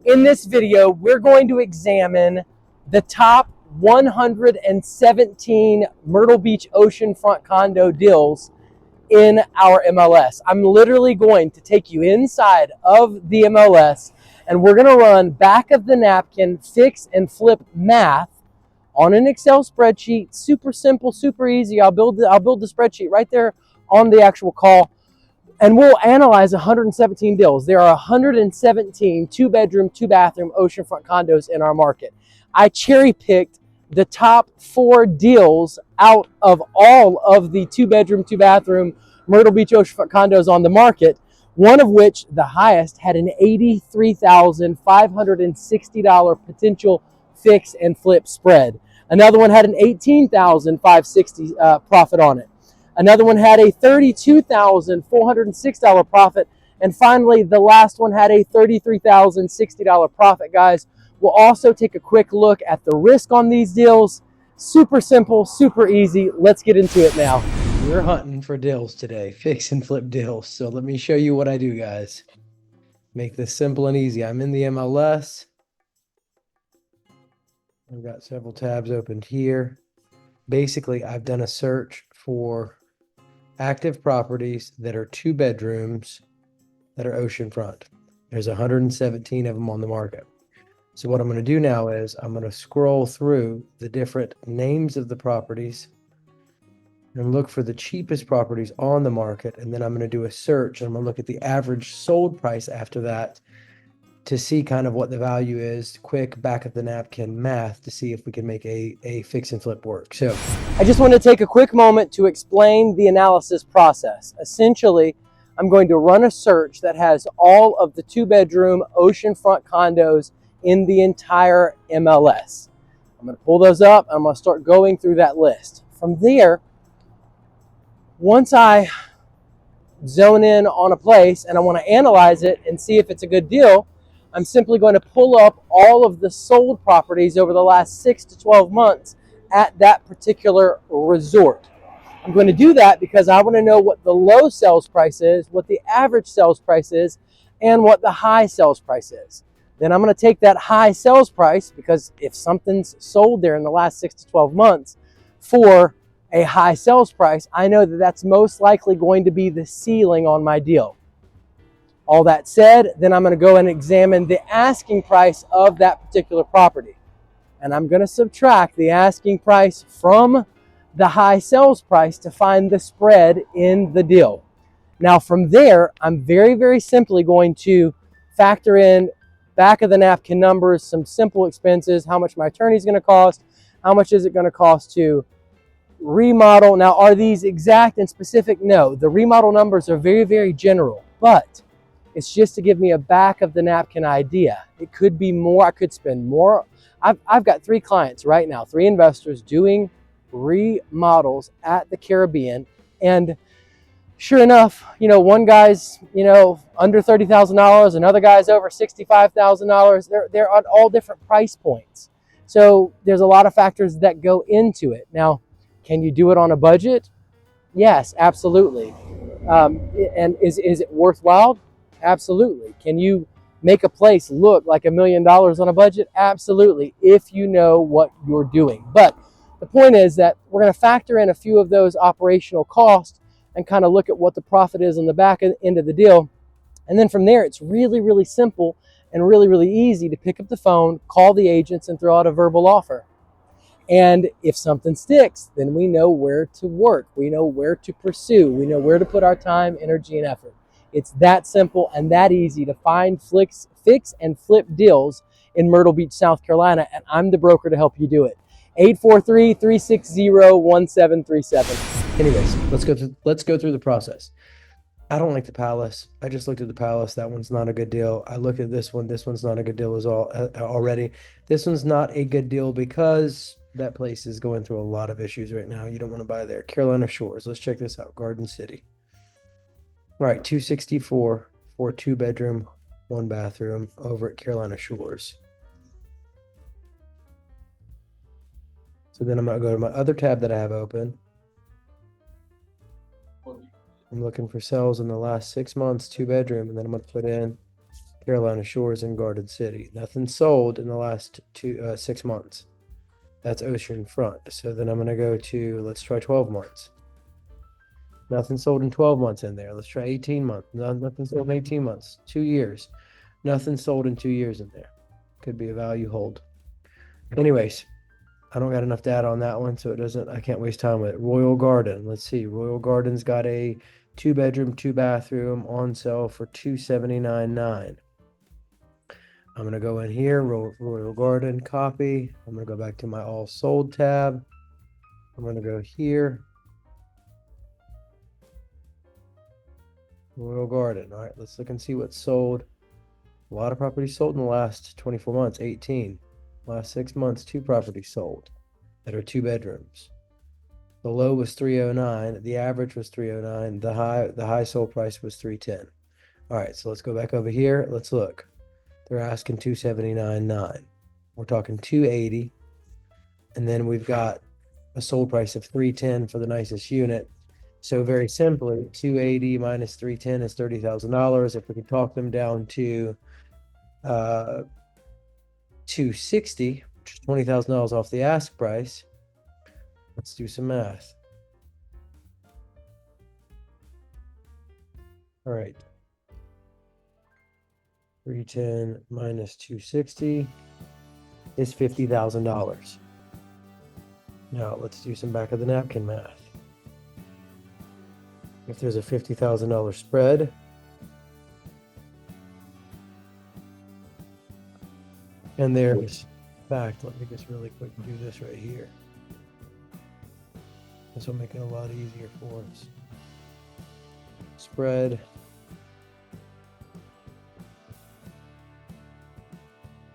In this video, we're going to examine the top 117 Myrtle Beach Oceanfront Condo deals in our MLS. I'm literally going to take you inside of the MLS and we're going to run back of the napkin fix and flip math on an Excel spreadsheet. Super simple, super easy. I'll build the spreadsheet right there on the actual call. And we'll analyze 117 deals. There are 117 two-bedroom, two-bathroom oceanfront condos in our market. I cherry-picked the top 4 deals out of all of the two-bedroom, two-bathroom Myrtle Beach oceanfront condos on the market, one of which, the highest, had an $83,560 potential fix and flip spread. Another one had an $18,560 profit on it. Another one had a $32,406 profit. And finally, the last one had a $33,060 profit, guys. We'll also take a quick look at the risk on these deals. Super simple, super easy. Let's get into it now. We're hunting for deals today, fix and flip deals. So let me show you what I do, guys. Make this simple and easy. I'm in the MLS. I've got several tabs opened here. Basically, I've done a search for active properties that are 2 bedrooms that are oceanfront. There's 117 of them on the market. So what I'm going to do now is I'm going to scroll through the different names of the properties and look for the cheapest properties on the market. And then I'm going to do a search and I'm going to look at the average sold price after that to see kind of what the value is, quick back of the napkin math to see if we can make a fix and flip work. So I just want to take a quick moment to explain the analysis process. Essentially, I'm going to run a search that has all of the 2-bedroom oceanfront condos in the entire MLS. I'm going to pull those up and I'm going to start going through that list. From there, once I zone in on a place and I want to analyze it and see if it's a good deal, I'm simply going to pull up all of the sold properties over the last 6 to 12 months at that particular resort. I'm going to do that because I want to know what the low sales price is, what the average sales price is, and what the high sales price is. Then I'm going to take that high sales price, because if something's sold there in the last 6 to 12 months for a high sales price, I know that that's most likely going to be the ceiling on my deal. All that said, then I'm going to go and examine the asking price of that particular property. And I'm going to subtract the asking price from the high sales price to find the spread in the deal. Now from there, I'm very, very simply going to factor in back of the napkin numbers, some simple expenses, how much my attorney is going to cost, how much is it going to cost to remodel. Now, are these exact and specific? No, the remodel numbers are very, very general, but it's just to give me a back of the napkin idea. It could be more, I could spend more. I've got 3 clients right now, 3 investors doing remodels at the Caribbean. And sure enough, one guy's, under $30,000, another guy's over $65,000. They're at all different price points. So there's a lot of factors that go into it. Now, can you do it on a budget? Yes, absolutely. And is it worthwhile? Absolutely. Can you make a place look like $1 million on a budget? Absolutely, if you know what you're doing. But the point is that we're going to factor in a few of those operational costs and kind of look at what the profit is on the back end of the deal. And then from there, it's really, really simple and really, really easy to pick up the phone, call the agents, and throw out a verbal offer. And if something sticks, then we know where to work. We know where to pursue. We know where to put our time, energy, and effort. It's that simple and that easy to find fix and flip deals in Myrtle Beach, South Carolina, and I'm the broker to help you do it. 843-360-1737. Anyways, let's go through the process. I don't like the Palace. I just looked at the Palace. That one's not a good deal. I looked at this one. This one's not a good deal already. This one's not a good deal because that place is going through a lot of issues right now. You don't want to buy there. Carolina Shores. Let's check this out. Garden City. All right, $264 for a 2-bedroom, 1 bathroom over at Carolina Shores. So then I'm going to go to my other tab that I have open. I'm looking for sales in the last 6 months, 2-bedroom, and then I'm going to put in Carolina Shores and Garden City. Nothing sold in the last 6 months. That's oceanfront. So then I'm going to go to, let's try 12 months. Nothing sold in 12 months in there. Let's try 18 months. Nothing sold in 18 months. 2 years. Nothing sold in 2 years in there. Could be a value hold. Anyways, I don't got enough data on that one, so I can't waste time with it. Royal Garden. Let's see. Royal Garden's got a 2-bedroom, 2-bathroom on sale for $279,900. I'm going to go in here, Royal Garden, copy. I'm going to go back to my all sold tab. I'm going to go here. Royal Garden. All right, let's look and see what's sold. A lot of properties sold in the last 24 months, 18. Last 6 months, 2 properties sold that are 2 bedrooms. The low was 309, the average was 309, the high sold price was 310. All right, so let's go back over here. Let's look. They're asking 279.9. We're talking 280. And then we've got a sold price of 310 for the nicest unit. So very simply, 280 minus 310 is $30,000. If we can talk them down to 260, which is $20,000 off the ask price, let's do some math. All right. 310 minus 260 is $50,000. Now let's do some back of the napkin math. If there's a $50,000 spread, and there's, in fact, let me just really quick do this right here. This will make it a lot easier for us. Spread.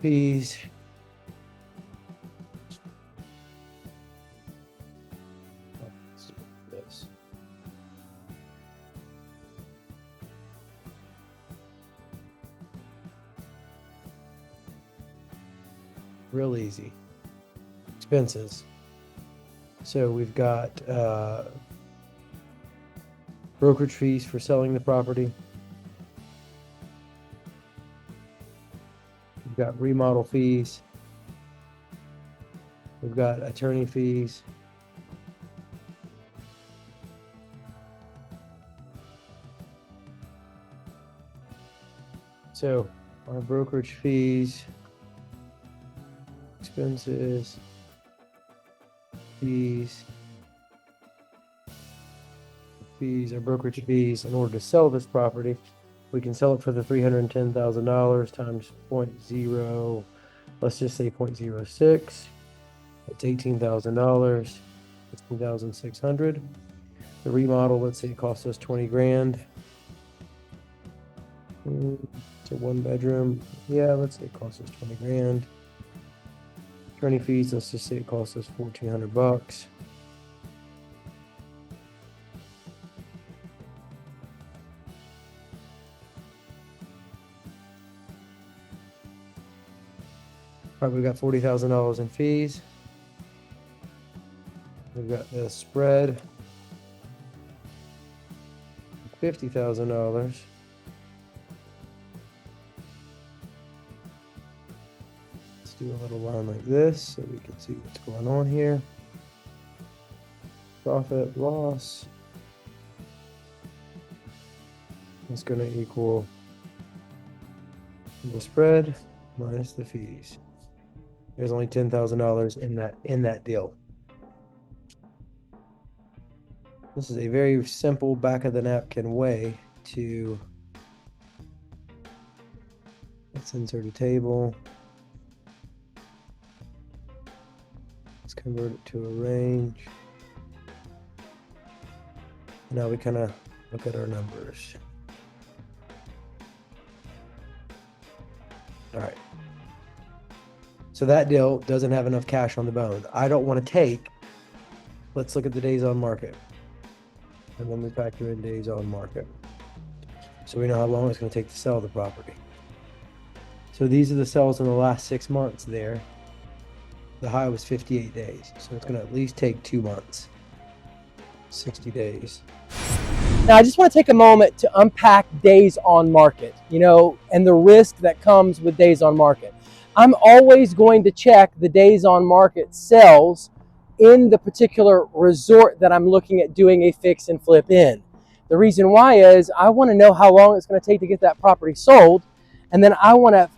Fees. Let's do this. Real easy. Expenses. So we've got brokerage fees for selling the property. We've got remodel fees. We've got attorney fees. So our brokerage fees, expenses, fees, our brokerage fees in order to sell this property. We can sell it for the $310,000 times 0.0, let's just say 0.06. That's $18,000, $16,600. The remodel, let's say it costs us 20 grand. It's a 1-bedroom. Yeah, let's say it costs us 20 grand. Attorney fees, let's just say it costs us $1,400. All right, we've got $40,000 in fees. We've got the spread, $50,000. Let's do a little line like this so we can see what's going on here. Profit, loss. It's going to equal the spread minus the fees. There's only $10,000 in that deal. This is a very simple back of the napkin way to, let's insert a table. Let's convert it to a range. Now we kind of look at our numbers. All right. So that deal doesn't have enough cash on the bone. I don't want to take, let's look at the days on market. And then we factor in days on market. So we know how long it's going to take to sell the property. So these are the sales in the last 6 months there. The high was 58 days. So it's going to at least take 2 months. 60 days. Now, I just want to take a moment to unpack days on market, and the risk that comes with days on market. I'm always going to check the days on market sales in the particular resort that I'm looking at doing a fix and flip in. The reason why is I want to know how long it's going to take to get that property sold, and then I want to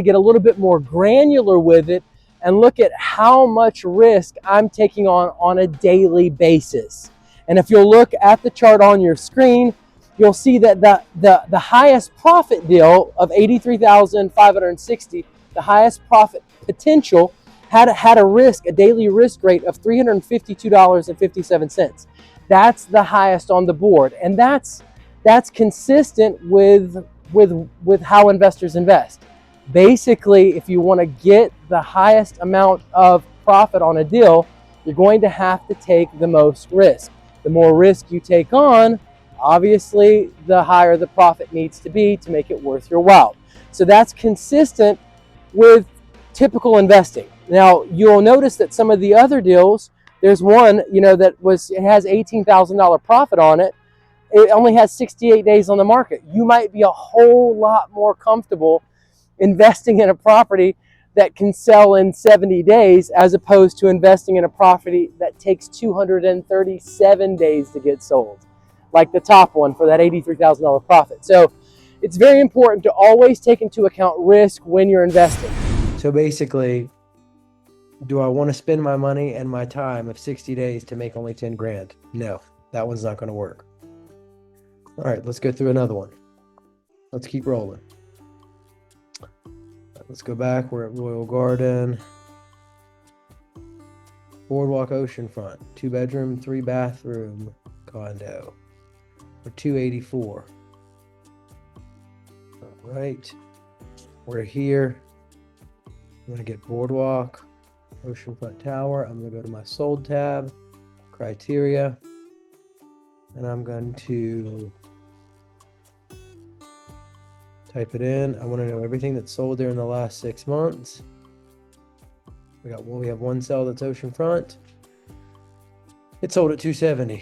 get a little bit more granular with it and look at how much risk I'm taking on a daily basis. And if you'll look at the chart on your screen, you'll see that the highest profit deal of $83,560, the highest profit potential, had a daily risk rate of $352.57. That's the highest on the board, and that's consistent with how investors invest. Basically, if you want to get the highest amount of profit on a deal, you're going to have to take the most risk. The more risk you take on, obviously, the higher the profit needs to be to make it worth your while. So that's consistent with typical investing. Now, you'll notice that some of the other deals, there's one, it has $18,000 profit on it. It only has 68 days on the market. You might be a whole lot more comfortable investing in a property that can sell in 70 days as opposed to investing in a property that takes 237 days to get sold, like the top one for that $83,000 profit. So it's very important to always take into account risk when you're investing. So basically, do I want to spend my money and my time of 60 days to make only 10 grand? No, that one's not going to work. All right, let's go through another one. Let's keep rolling. Let's go back. We're at Royal Garden. Boardwalk Oceanfront, 2-bedroom, 3-bathroom condo for $284. All right, we're here. I'm going to get Boardwalk Oceanfront Tower. I'm going to go to my sold tab, criteria, and I'm going to type it in. I want to know everything that's sold there in the last 6 months. We have one sale that's oceanfront. It sold at $270.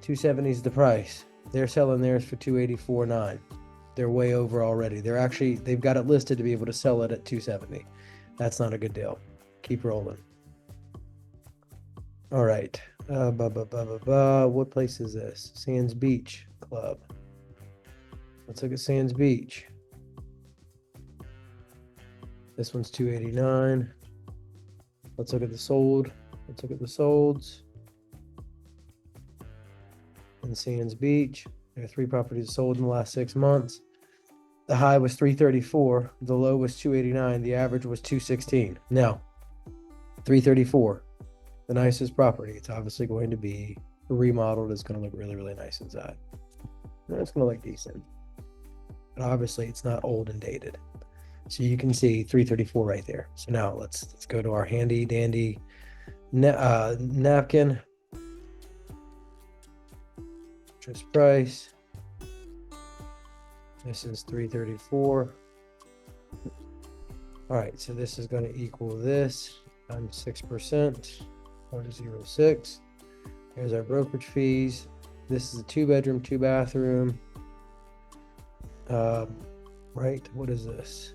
$270 is the price. They're selling theirs for $284.9. They're way over already. They've got it listed to be able to sell it at $270. That's not a good deal. Keep rolling. All right. What place is this? Sands Beach Club. Let's look at Sands Beach. This one's $289. Let's look at the sold. Let's look at the solds. In Sands Beach, there are 3 properties sold in the last 6 months. The high was $334. The low was $289. The average was $216. Now, $334, the nicest property. It's obviously going to be remodeled. It's going to look really, really nice inside. It's going to look decent. But obviously, it's not old and dated. So you can see $334 right there. So now let's go to our handy dandy napkin. Just price. This is $334. All right, so this is going to equal this times 6%, 0.06. Here's our brokerage fees. This is a 2-bedroom, 2-bathroom. Right, what is this?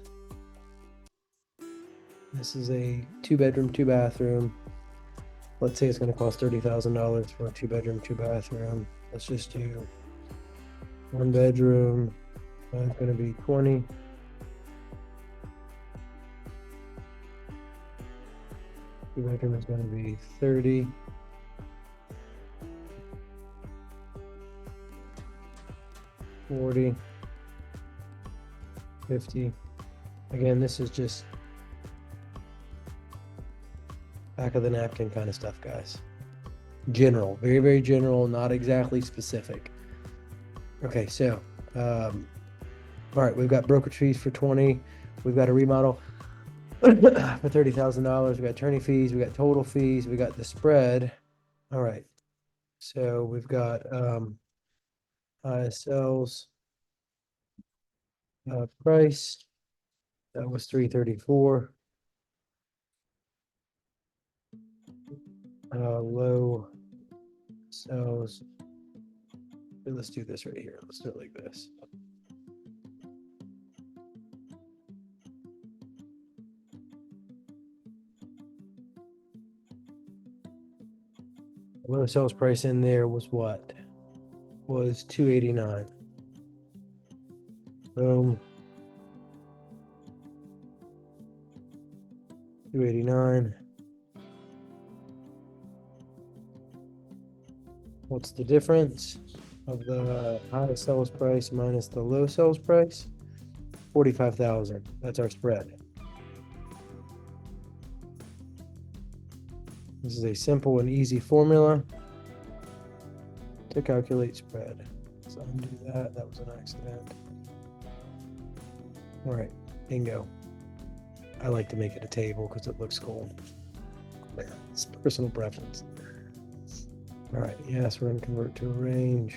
This is a 2-bedroom, 2-bathroom. Let's say it's going to cost $30,000 for a 2-bedroom, 2-bathroom. Let's just do 1 bedroom. It's going to be 20. Two-bedroom is going to be 30. $40. $50. Again, this is just back of the napkin kind of stuff, guys. General, very, very general, not exactly specific. Okay, so, all right, we've got brokerage fees for 20. We've got a remodel for $30,000. We got attorney fees. We got total fees. We got the spread. All right, so we've got ISL's price. That was $334. Low sales let's do this right here. Let's do it like this. Well, the sales price in there was what? Was $289. Boom. 289. What's the difference of the high sales price minus the low sales price? 45,000. That's our spread. This is a simple and easy formula to calculate spread. So undo that. That was an accident. All right, bingo. I like to make it a table because it looks cool. It's personal preference. All right, yes, we're going to convert to a range.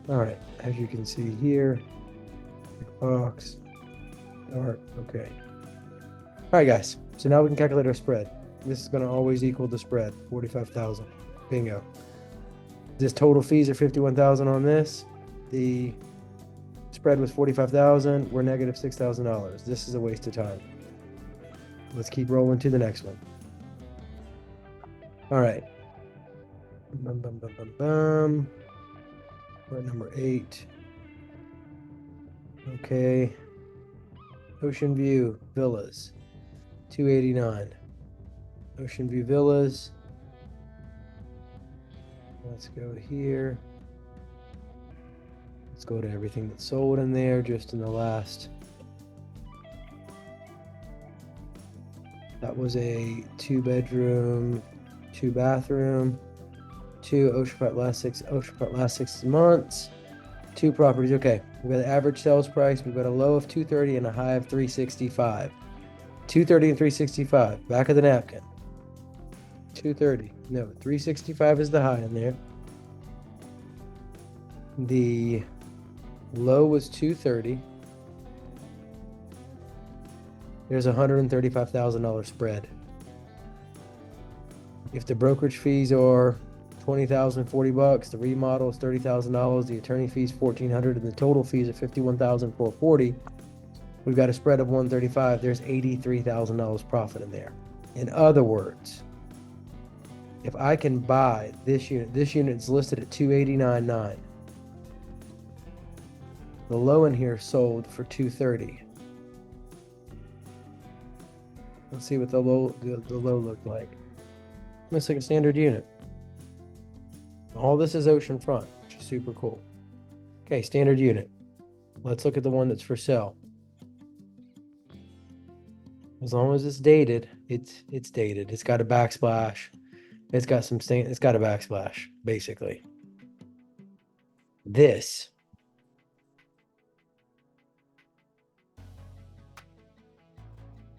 All right, as you can see here, box, dark, okay. All right, guys, so now we can calculate our spread. This is going to always equal the spread, 45,000. Bingo. This total fees are 51,000 on this. The spread was 45,000. We're negative $6,000. This is a waste of time. Let's keep rolling to the next one. All right. Bum, bum, bum, bum, bum. We're at number 8. Okay. Ocean View Villas, 289. Ocean View Villas. Let's go here. Let's go to everything that's sold in there just in the last. That was a 2-bedroom, 2-bathroom, 2 oceanfront last 6 months, 2 properties. Okay, we've got the average sales price. We've got a low of 230 and a high of 365. 230 and 365. Back of the napkin. 230. No, 365 is the high in there. The low was 230. There's a $135,000 spread. If the brokerage fees are $20,000, $40, the remodel is $30,000, the attorney fees $1,400, and the total fees are $51,440. We've got a spread of $135. There's $83,000 profit in there. In other words, if I can buy this unit is listed at $289,900. The low in here sold for $230. Let's see what the low looked like. Looks like a standard unit. All this is oceanfront, which is super cool. Okay, standard unit. Let's look at the one that's for sale. As long as it's dated, it's dated. It's got a backsplash. It's got some stain. It's got a backsplash, basically. This.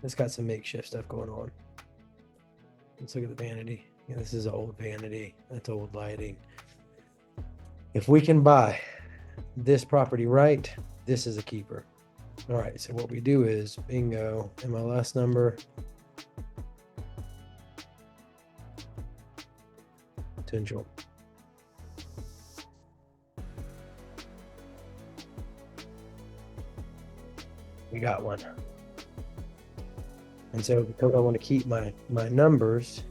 It's got some makeshift stuff going on. Let's look at the vanity. Yeah, this is an old vanity. That's old lighting. If we can buy this property right, this is a keeper. All right, so what we do is bingo, MLS number, potential. We got one. And so because I want to keep my numbers,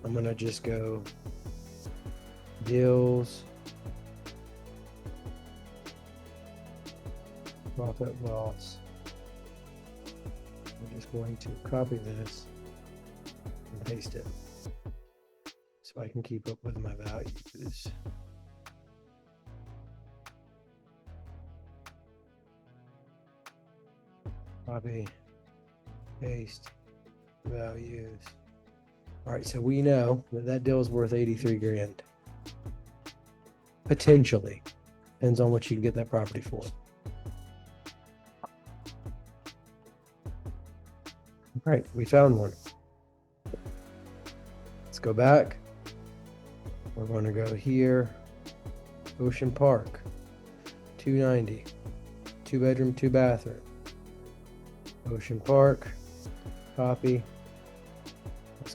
I'm going to just go deals, profit loss. I'm just going to copy this and paste it so I can keep up with my values. Copy, paste, values. All right, so we know that that deal is worth 83 grand. Potentially. Depends on what you can get that property for. All right, we found one. Let's go back. We're going to go here. Ocean Park, 290. 2-bedroom, 2-bathroom. Ocean Park. Copy. Let's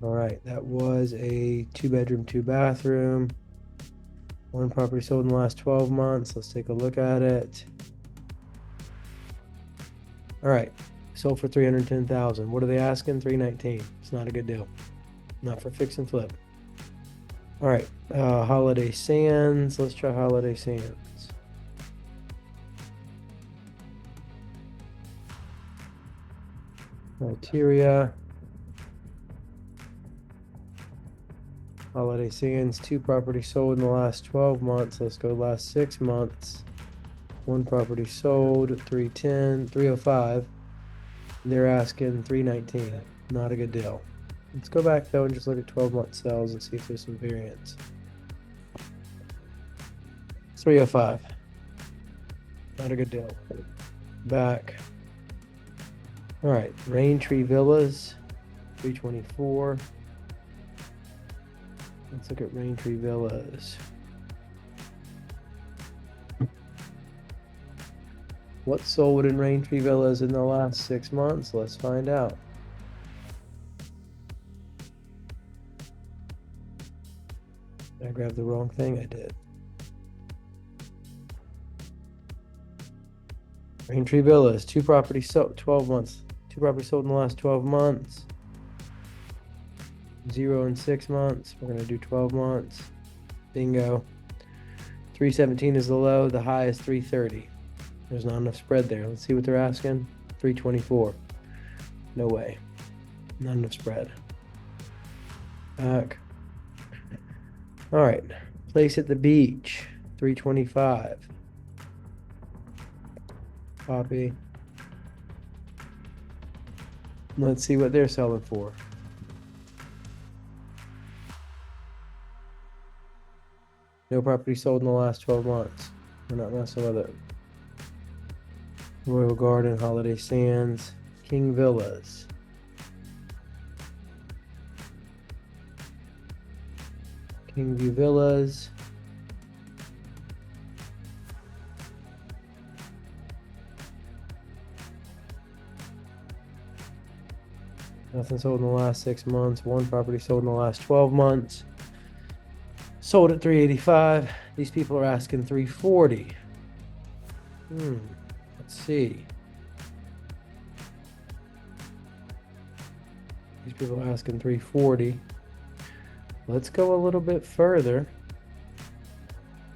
All right, that was a 2-bedroom, 2-bathroom. One property sold in the last 12 months. Let's take a look at it. All right, sold for $310,000. What are they asking? $319. It's not a good deal. Not for fix and flip. All right, Holiday Sands. Let's try Holiday Sands. Criteria. Holiday Sands, 2 properties sold in the last 12 months. Let's go last 6 months. 1 property sold, 305. They're asking 319. Not a good deal. Let's go back though and just look at 12-month sales and see if there's some variance. 305. Not a good deal. Back. All right, Rain Tree Villas, 324. Let's look at Rain Tree Villas. What sold in Rain Tree Villas in the last 6 months? Let's find out. Did I grab the wrong thing? I did. Rain Tree Villas, 2 properties sold, 12 months. 2 properties sold in the last 12 months. 0 in 6 months. We're going to do 12 months. Bingo. 317 is the low. The high is 330. There's not enough spread there. Let's see what they're asking. 324. No way. Not enough spread. Back. All right. Place at the beach. 325. Copy. Let's see what they're selling for. No property sold in the last 12 months. We're not messing with it. Royal Garden, Holiday Sands, King Villas. Kingview Villas. Nothing sold in the last 6 months. 1 property sold in the last 12 months. Sold at 385. These people are asking 340. Let's see. These people are asking 340. Let's go a little bit further.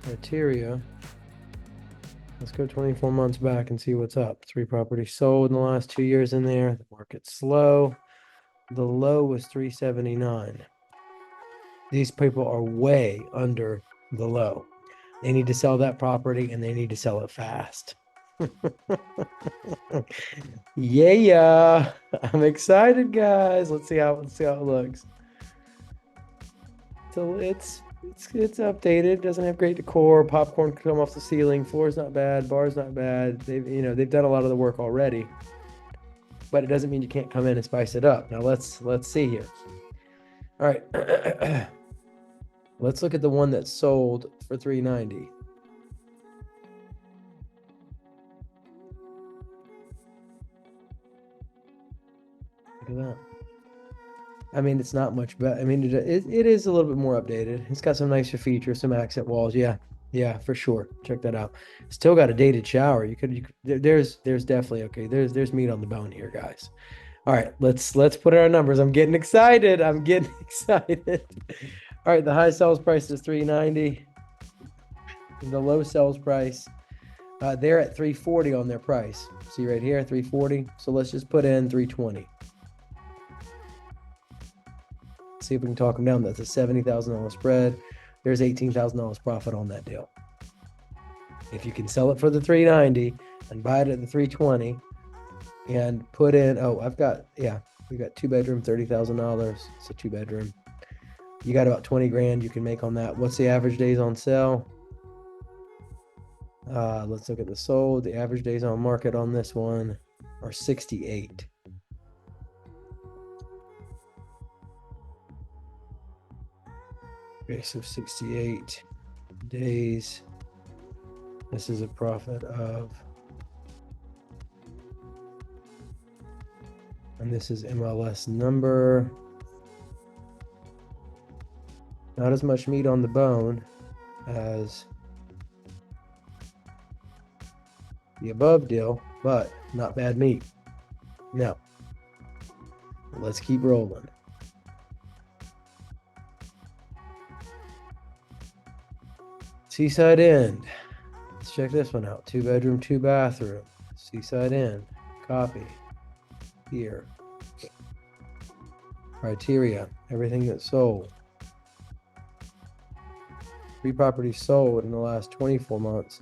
Criteria. Let's go 24 months back and see what's up. 3 properties sold in the last 2 years in there. The market's slow. The low was 379. These people are way under the low. They need to sell that property and they need to sell it fast. Yeah, I'm excited, guys. Let's see how it looks. So it's updated. Doesn't have great decor. Popcorn come off the ceiling. Floor's not bad. Bar's not bad. They've done a lot of the work already. But it doesn't mean you can't come in and spice it up. Now let's see here. All right. Let's look at the one that sold for $390. Look at that. I mean, it's not much better. I mean, it is a little bit more updated. It's got some nicer features, some accent walls. Yeah, for sure. Check that out. Still got a dated shower. There's definitely okay. There's meat on the bone here, guys. All right, let's put in our numbers. I'm getting excited. All right, the high sales price is $390. The low sales price, they're at $340 on their price. See right here, $340. So let's just put in $320. See if we can talk them down. That's a $70,000 spread. There's $18,000 profit on that deal. If you can sell it for the $390 and buy it at the $320 and put in, we got 2-bedroom, $30,000. It's a 2-bedroom. You got about 20 grand you can make on that. What's the average days on sale? Let's look at the sold. The average days on market on this one are 68. Okay, so 68 days. This is a profit of, and this is MLS number. Not as much meat on the bone as the above deal, but not bad meat. Now, let's keep rolling. Seaside End. Let's check this one out. 2-bedroom, 2-bathroom. Seaside End. Copy. Here. Criteria. Everything that's sold. 3 properties sold in the last 24 months.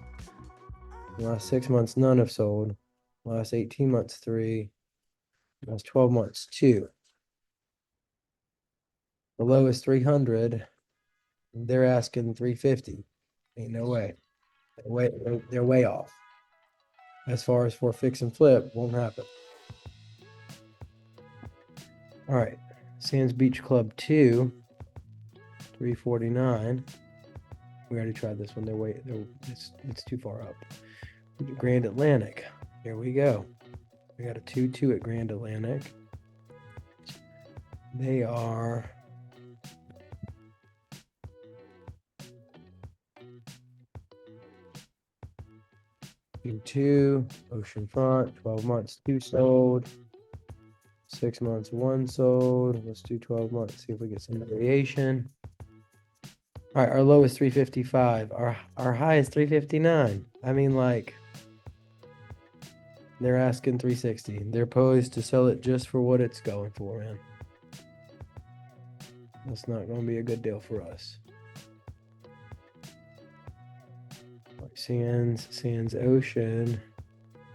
In the last 6 months, none have sold. The last 18 months, 3. The last 12 months, 2. The low is 300. They're asking 350. Ain't no way. They're way off. As far as for fix and flip, won't happen. All right. Sands Beach Club 2, 349. We already tried this one. It's too far up. Grand Atlantic. Here we go. We got a 2-2 at Grand Atlantic. They are two Oceanfront, 12 months, 2 sold. 6 months, 1 sold. Let's do 12 months. See if we get some variation. All right, our low is 355. Our high is 359. I mean, like, they're asking 360. They're poised to sell it just for what it's going for, man. That's not going to be a good deal for us. Sands Ocean,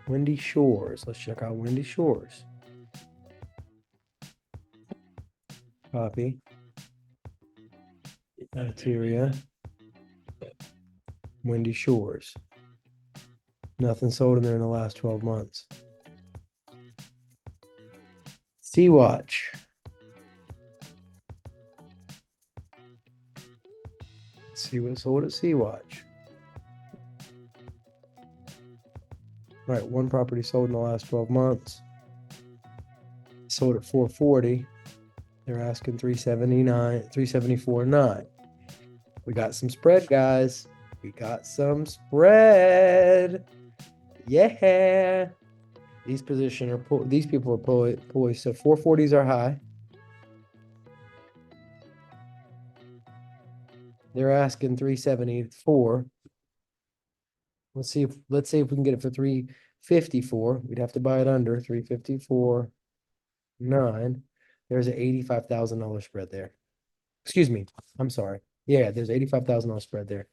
Windy Shores. Let's check out Windy Shores. Copy. Criteria. Windy Shores. Nothing sold in there in the last 12 months. Sea Watch. Let's see what sold at Sea Watch. All right, 1 property sold in the last 12 months. Sold at 440. They're asking 379, 374.9. We got some spread, guys. We got some spread. Yeah. These people are poised. So 440s are high. They're asking 374. Let's see if we can get it for 354. We'd have to buy it under 354.9. There's an $85,000 spread there. Excuse me. I'm sorry. Yeah, there's $85,000 spread there.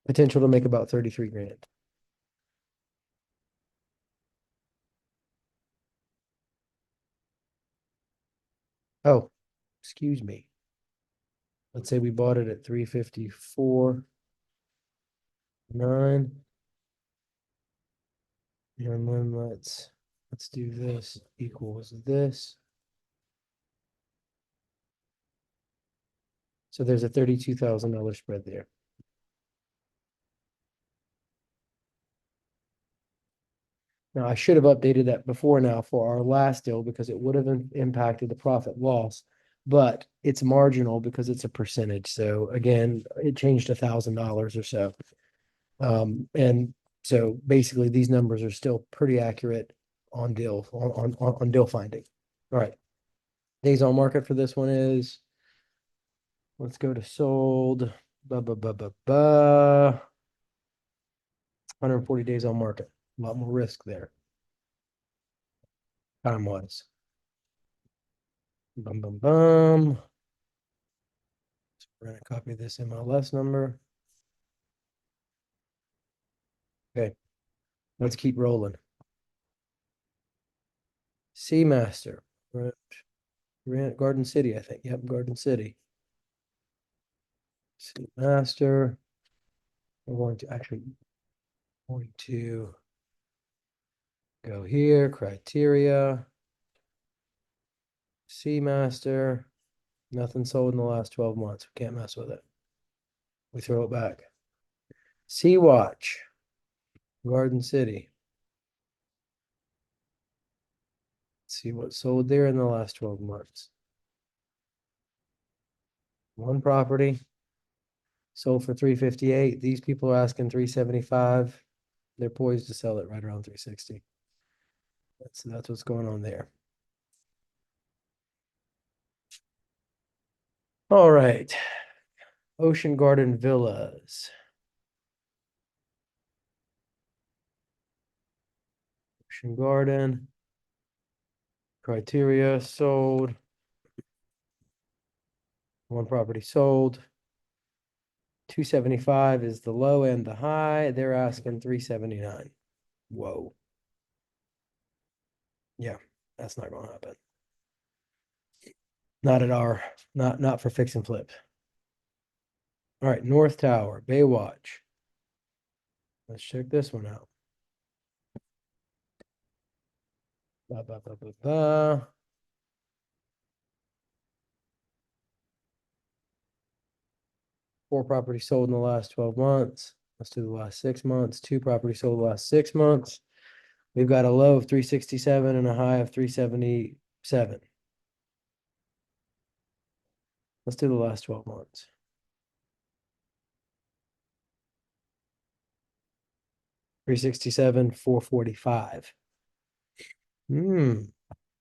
Potential to make about 33 grand. Oh, excuse me. Let's say we bought it at 354.9. And then let's do this equals this. So there's a $32,000 spread there. Now I should have updated that before now for our last deal because it would have impacted the profit loss, but it's marginal because it's a percentage. So again, it changed $1,000 or so. And so basically these numbers are still pretty accurate on deal finding. All right. Days on market for this one is, let's go to sold. 140 days on market. A lot more risk there. Time wise. Bum bum bum. So we're gonna copy this MLS number. Okay, let's keep rolling. Seamaster. Garden City, I think. Yep, Garden City. Seamaster. We're going to go here, criteria. Seamaster. Nothing sold in the last 12 months. We can't mess with it. We throw it back. Sea Watch. Garden City. Let's see what sold there in the last 12 months. One property sold for 358. These people are asking 375. They're poised to sell it right around 360. That's what's going on there. All right. Ocean Garden Villas. Ocean Garden. Criteria sold. One property sold. 275 is the low and the high. They're asking 379. Whoa. Yeah, that's not gonna happen. Not at our, not for fix and flip. All right, North Tower, Baywatch. Let's check this one out. Ba, ba, ba, ba, ba. Four properties sold in the last 12 months. Let's do the last 6 months. Two properties sold the last 6 months. We've got a low of 367 and a high of 377. Let's do the last 12 months. 367, 445.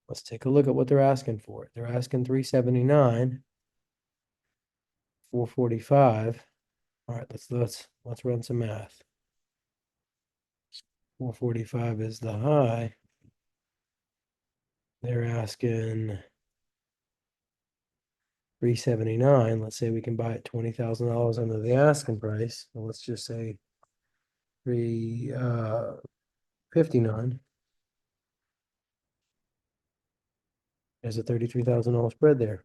Let's take a look at what they're asking for. They're asking 379, 445. All right, let's run some math. 445 is the high. They're asking 379. Let's say we can buy it $20,000 under the asking price. So let's just say 359. There's a $33,000 spread there.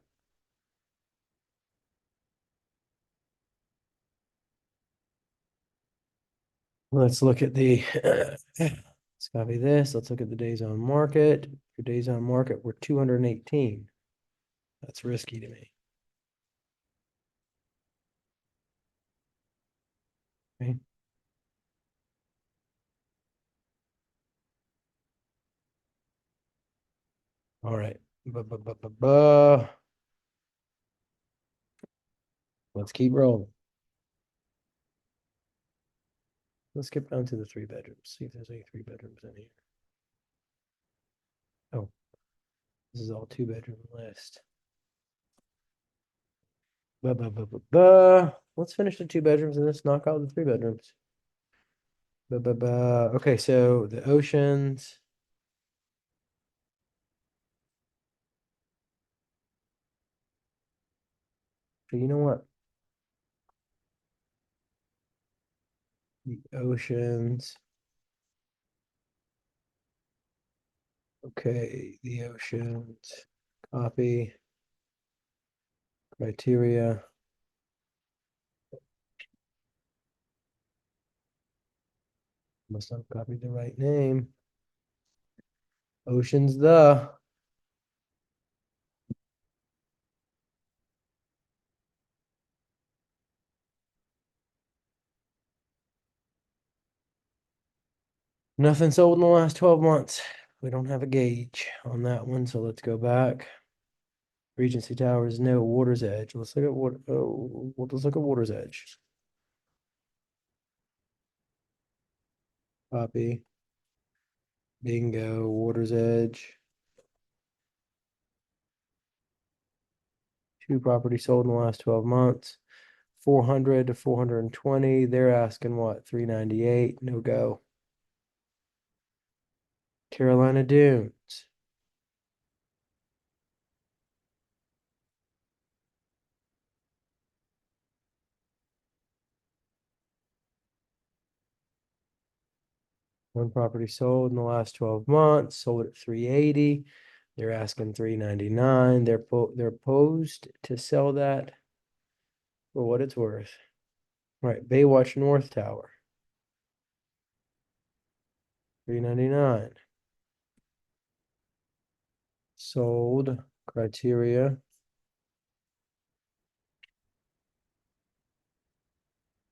Let's look at the let's copy this. Let's look at the days on market. For days on market, we're 218. That's risky to me. Okay. All right. Let's keep rolling. Let's skip down to the 3 bedrooms. See if there's any 3 bedrooms in here. Oh, this is all 2 bedroom list. Let's finish the 2 bedrooms and let's knock out the 3 bedrooms. Okay, so the oceans. So you know what? The oceans. Okay, the oceans. Copy. Criteria. Must have copied the right name. Oceans the. Nothing sold in the last 12 months. We don't have a gauge on that one, so let's go back. Regency Towers, no. Water's Edge. Let's look at what. Oh, let's look at Water's Edge. Copy. Bingo. Water's Edge. 2 properties sold in the last 12 months. 400 to 420. They're asking what? 398. No go. Carolina Dunes. One property sold in the last 12 months, sold at 380. They're asking 399. They're posed to sell that for what it's worth. All right, Baywatch North Tower. 399. Sold criteria.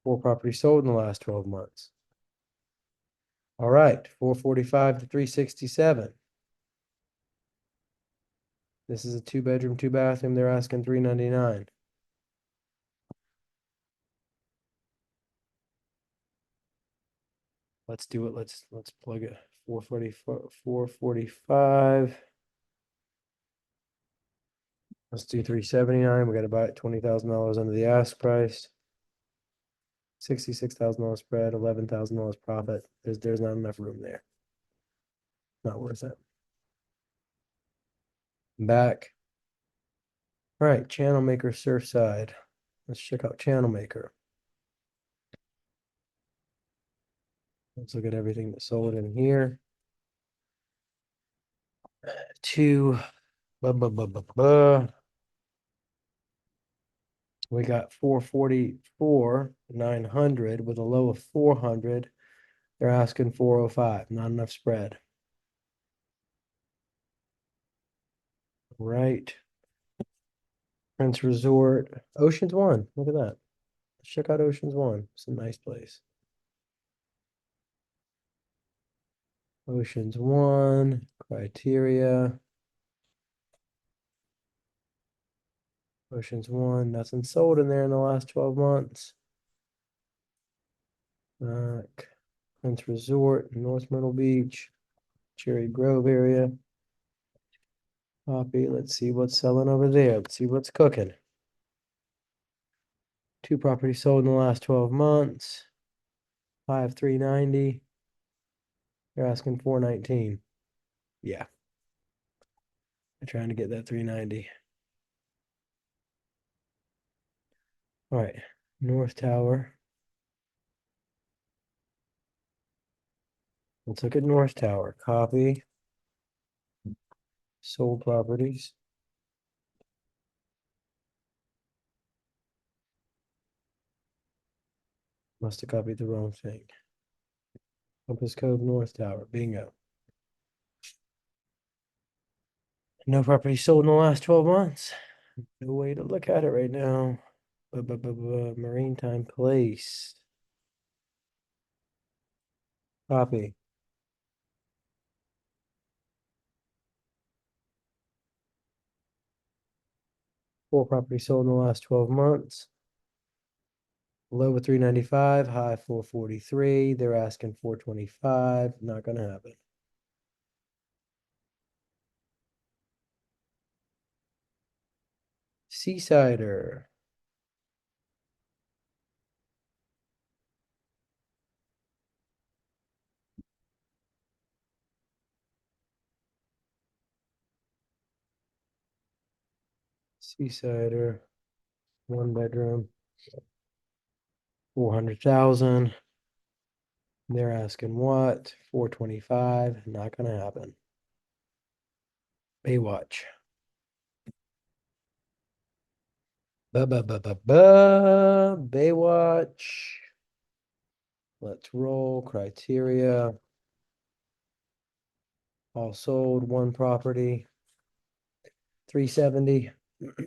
4 properties sold in the last 12 months. All right, 445 to 367. This is a 2 bedroom, 2 bathroom. They're asking 399. Let's do it. Let's plug it. 445. Let's do 379. We got to buy it $20,000 under the ask price. $66,000 spread, $11,000 profit. There's not enough room there. Not worth it. Back. All right, Channel Maker Surfside. Let's check out Channel Maker. Let's look at everything that's sold in here. We got 444, 900 with a low of 400. They're asking 405, not enough spread. Right. Prince Resort, Ocean's One. Look at that. Let's check out Ocean's One. It's a nice place. Ocean's One, criteria. Ocean's One, nothing sold in there in the last 12 months. Prince Resort, North Myrtle Beach, Cherry Grove area. Copy. Let's see what's selling over there. Let's see what's cooking. 2 properties sold in the last 12 months. 390. They're asking 419. Yeah. They're trying to get that 390. All right. North Tower. Let's look at North Tower. Copy. Sold properties. Must have copied the wrong thing. Compass Cove North Tower. Bingo. No property sold in the last 12 months. No way to look at it right now. Maritime Place. Copy. Four properties sold in the last 12 months. Low of 395, high 443. They're asking 425. Not going to happen. Seasider. Seasider. 1 bedroom. 400,000. They're asking what? 425. Not going to happen. Baywatch. Baywatch. Let's roll. Criteria. All sold. 1 property. 370.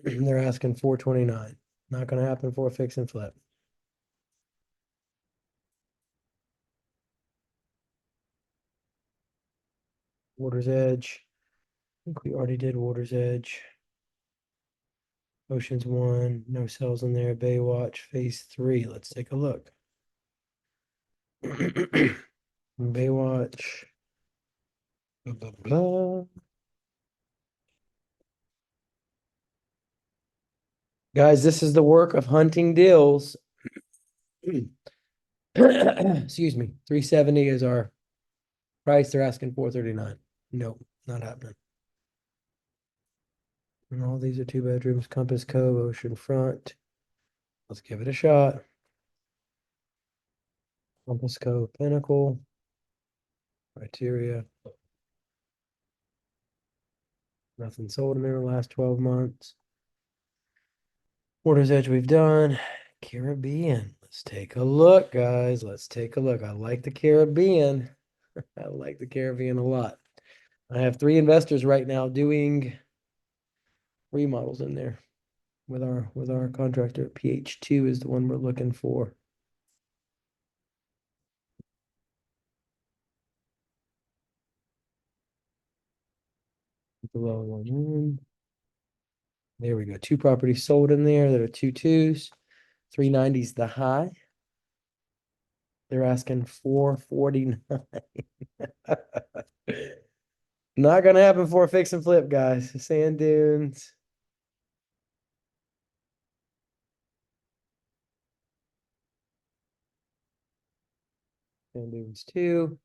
They're asking 429. Not going to happen for a fix and flip. Water's Edge. I think we already did Water's Edge. Ocean's One. No sales in there. Baywatch. Phase 3. Let's take a look. Baywatch. Blah, blah, blah. Guys, this is the work of hunting deals. Excuse me. 370 is our price. They're asking 439. Nope, not happening. And all these are 2 bedrooms. Compass Cove, Oceanfront. Let's give it a shot. Compass Cove, Pinnacle. Criteria. Nothing sold in there in the last 12 months. Water's Edge we've done. Caribbean. Let's take a look, guys. Let's take a look. I like the Caribbean. I like the Caribbean a lot. I have 3 investors right now doing remodels in there with our contractor. PH2 is the one we're looking for. The lower one. There we go. 2 properties sold in there that are 2 2s. 390 is the high. They're asking 449. Not gonna happen for a fix and flip, guys. Sand dunes. Sand dunes 2.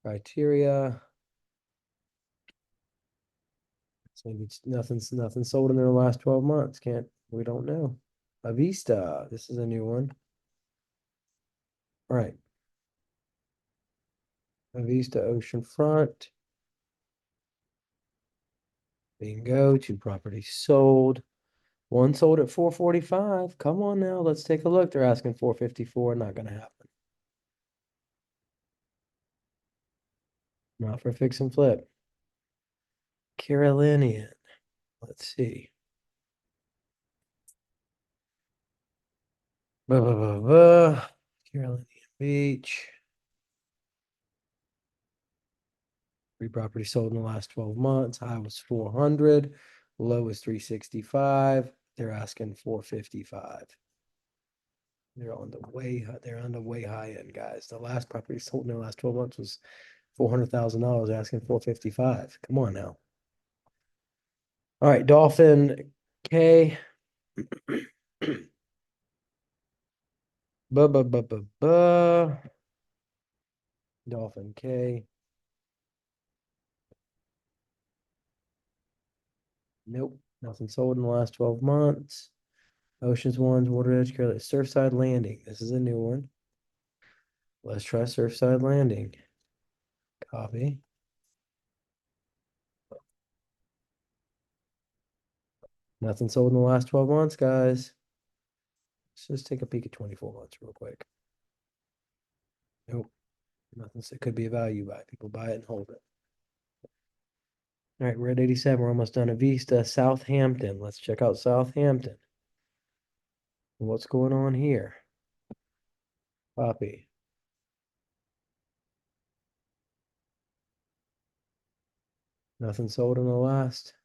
Criteria. So maybe it's nothing sold in the last 12 months. We don't know. Avista. This is a new one. All right. Avista Oceanfront. Bingo. 2 properties sold. One sold at 445. Come on now. Let's take a look. They're asking 454. Not gonna happen. Not for fix and flip. Carolinian. Let's see. Carolinian Beach. 3 properties sold in the last 12 months. High was 400. Low was 365. They're asking 455. They're on the way high end, guys. The last property sold in the last 12 months was $400,000, asking 455. Come on now. All right, Dolphin K. Dolphin K. Nope, nothing sold in the last 12 months. Oceans One's Water Edge Carolina Surfside Landing. This is a new one. Let's try Surfside Landing. Copy. Nothing sold in the last 12 months, guys. Let's just take a peek at 24 months real quick. Nope. Nothing. It could be a value buy. People buy it and hold it. All right, we're at 87. We're almost done. Avista, Southampton. Let's check out Southampton. What's going on here? Copy. Nothing sold in the last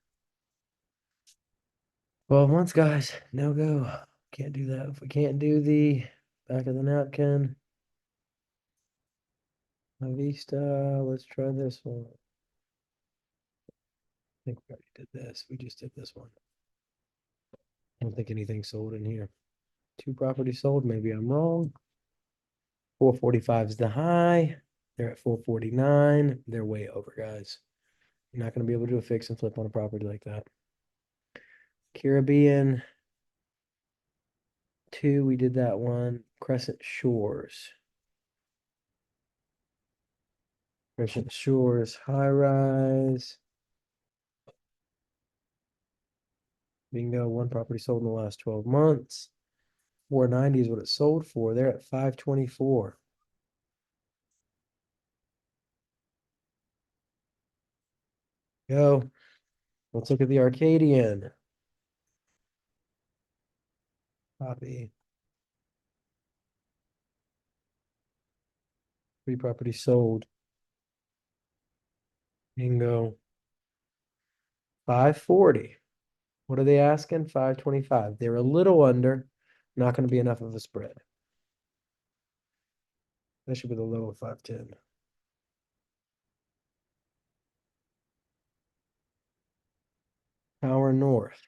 12 months, guys. No go. Can't do that. If we can't do the back of the napkin. Avista, let's try this one. I think we already did this. We just did this one. I don't think anything sold in here. 2 properties sold. Maybe I'm wrong. 445 is the high. They're at 449. They're way over, guys. You're not going to be able to do a fix and flip on a property like that. Caribbean 2, we did that one. Crescent Shores. Crescent Shores high rise. Bingo, 1 property sold in the last 12 months. 490 is what it sold for. They're at 524. Go. Let's look at the Arcadian. Copy. 3 properties sold. Bingo. 540. What are they asking? 525. They're a little under. Not going to be enough of a spread. That should be the low of 510. Power North.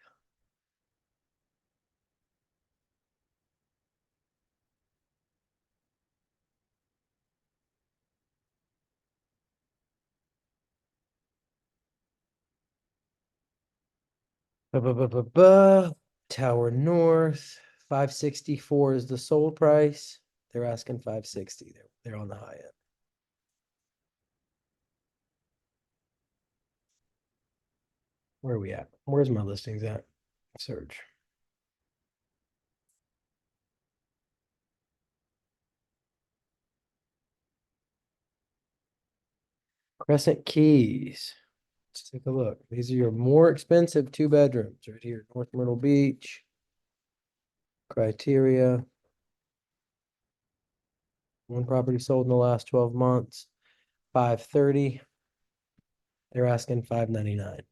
Tower North. 564 is the sold price. They're asking 560. They're on the high end. Where are we at? Where's my listings at? Search. Crescent Keys. Let's take a look. These are your more expensive 2 bedrooms right here. North Myrtle Beach. Criteria. 1 property sold in the last 12 months. 530. They're asking 599.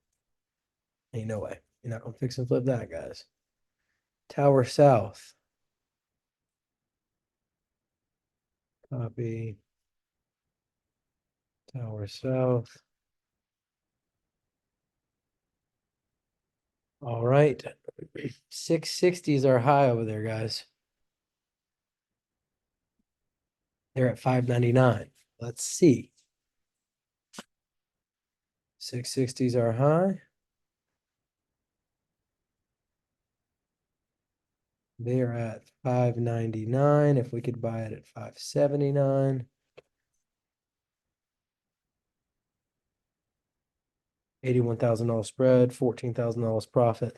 Ain't no way. You're not gonna fix and flip that, guys. Tower South. Copy. Tower South. All right. 660 is our high over there, guys. They're at 599. Let's see. 660 is our high. They are at 599. If we could buy it at 579. $81,000 spread, $14,000 profit.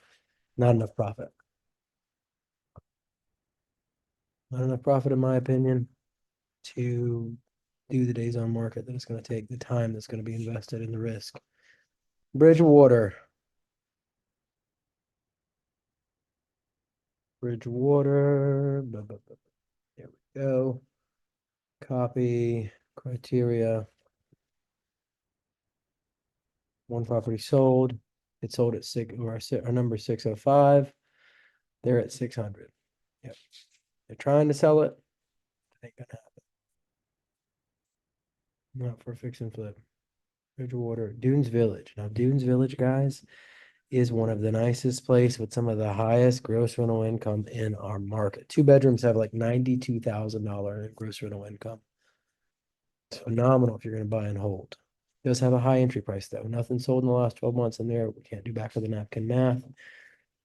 Not enough profit. Not enough profit, in my opinion, to do the days on market that it's going to take, the time that's going to be invested in the risk. Bridgewater. Bridgewater. There we go. Copy. Criteria. One property sold. It sold at our number 605. They're at 600. Yep. They're trying to sell it. Ain't gonna happen. Not for fix and flip. Bridgewater, Dunes Village. Now, Dunes Village, guys, is one of the nicest place with some of the highest gross rental income in our market. 2 bedrooms have like $92,000 in gross rental income. It's phenomenal if you're going to buy and hold. It does have a high entry price though. Nothing sold in the last 12 months in there. We can't do back of the napkin math.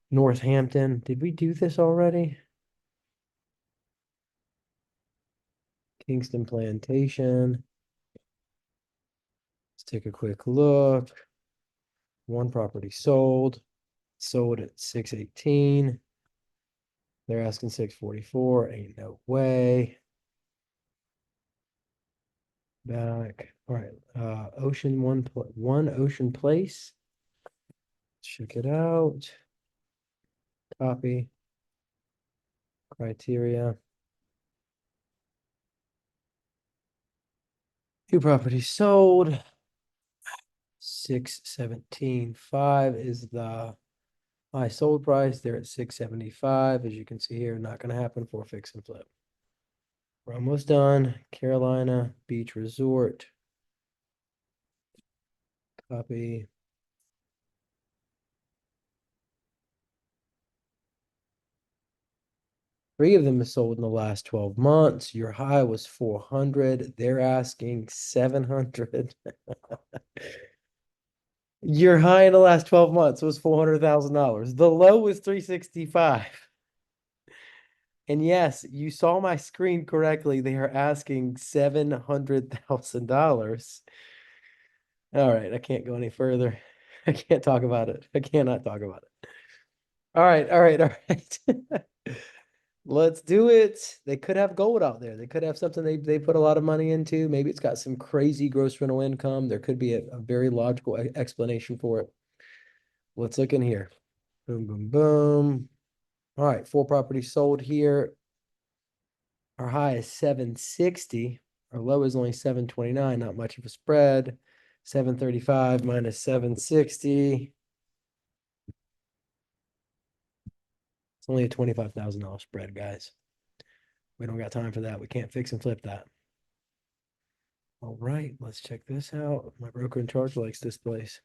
Northampton. Did we do this already? Kingston Plantation. Let's take a quick look. One property sold. Sold at 618. They're asking 644. Ain't no way. Back. All right. One Ocean Place. Check it out. Copy. Criteria. 2 properties sold. 617.5 is the high sold price. They're at 675. As you can see here, not going to happen for fix and flip. We're almost done. Carolina Beach Resort. Copy. Three of them is sold in the last 12 months. Your high was 400. They're asking 700. Your high in the last 12 months was $400,000. The low was 365. And yes, you saw my screen correctly. They are asking $700,000. All right, I can't go any further. I can't talk about it. I cannot talk about it. All right, all right, all right. Let's do it. They could have gold out there. They could have something they put a lot of money into. Maybe it's got some crazy gross rental income. There could be a very logical explanation for it. Let's look in here. Boom, boom, boom. All right, 4 properties sold here. Our high is 760. Our low is only 729. Not much of a spread. 735 minus 760. It's only a $25,000 spread, guys. We don't got time for that. We can't fix and flip that. All right, let's check this out. My broker in charge likes this place.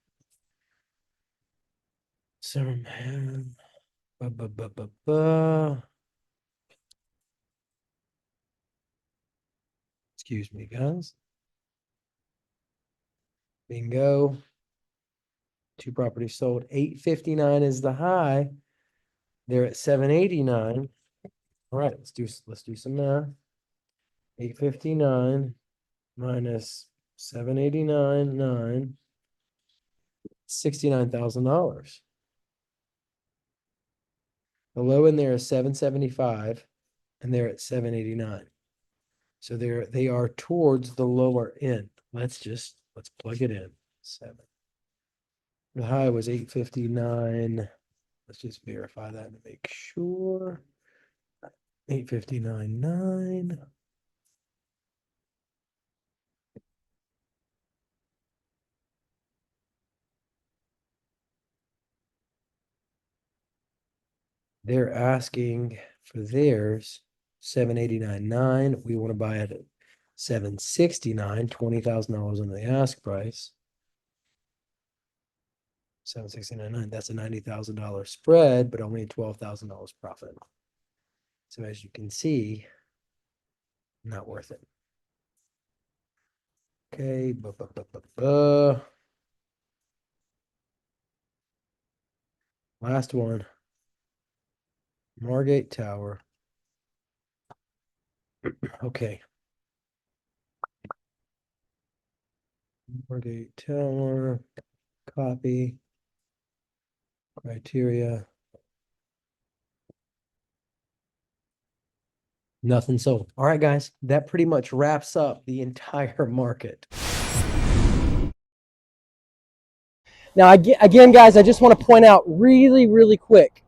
Summerman. Excuse me, guys. Bingo. 2 properties sold. 859 is the high. They're at 789. All right, let's do some math. 859 minus 789, 9, $69,000. The low in there is 775, and they're at 789. So they are towards the lower end. Let's plug it in. 7. The high was 859. Let's just verify that to make sure. 859.9. They're asking for theirs 789.9. We want to buy it at $769, $20,000 on the ask price. $769.9. That's a $90,000 spread, but only a $12,000 profit. So as you can see, not worth it. Okay, last one. Margate Tower. Okay. Margate Tower. Copy. Criteria. Nothing sold. All right, guys, that pretty much wraps up the entire market. Now, again, guys, I just want to point out really, really quick.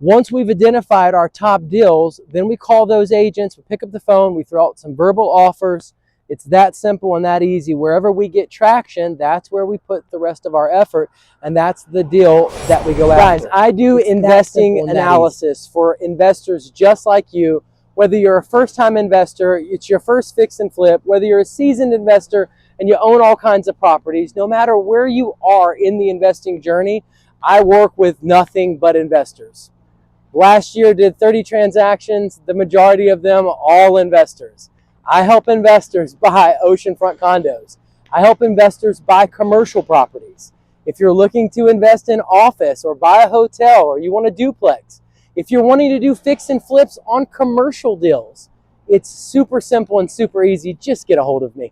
Once we've identified our top deals, then we call those agents, we pick up the phone, we throw out some verbal offers. It's that simple and that easy. Wherever we get traction, that's where we put the rest of our effort, and that's the deal that we go after. Guys, I do investing analysis for investors just like you. Whether you're a first-time investor, it's your first fix and flip, whether you're a seasoned investor and you own all kinds of properties, no matter where you are in the investing journey, I work with nothing but investors. Last year did 30 transactions, the majority of them all investors. I help investors buy oceanfront condos. I help investors buy commercial properties. If you're looking to invest in office or buy a hotel or you want a duplex, if you're wanting to do fix and flips on commercial deals, it's super simple and super easy. Just get a hold of me.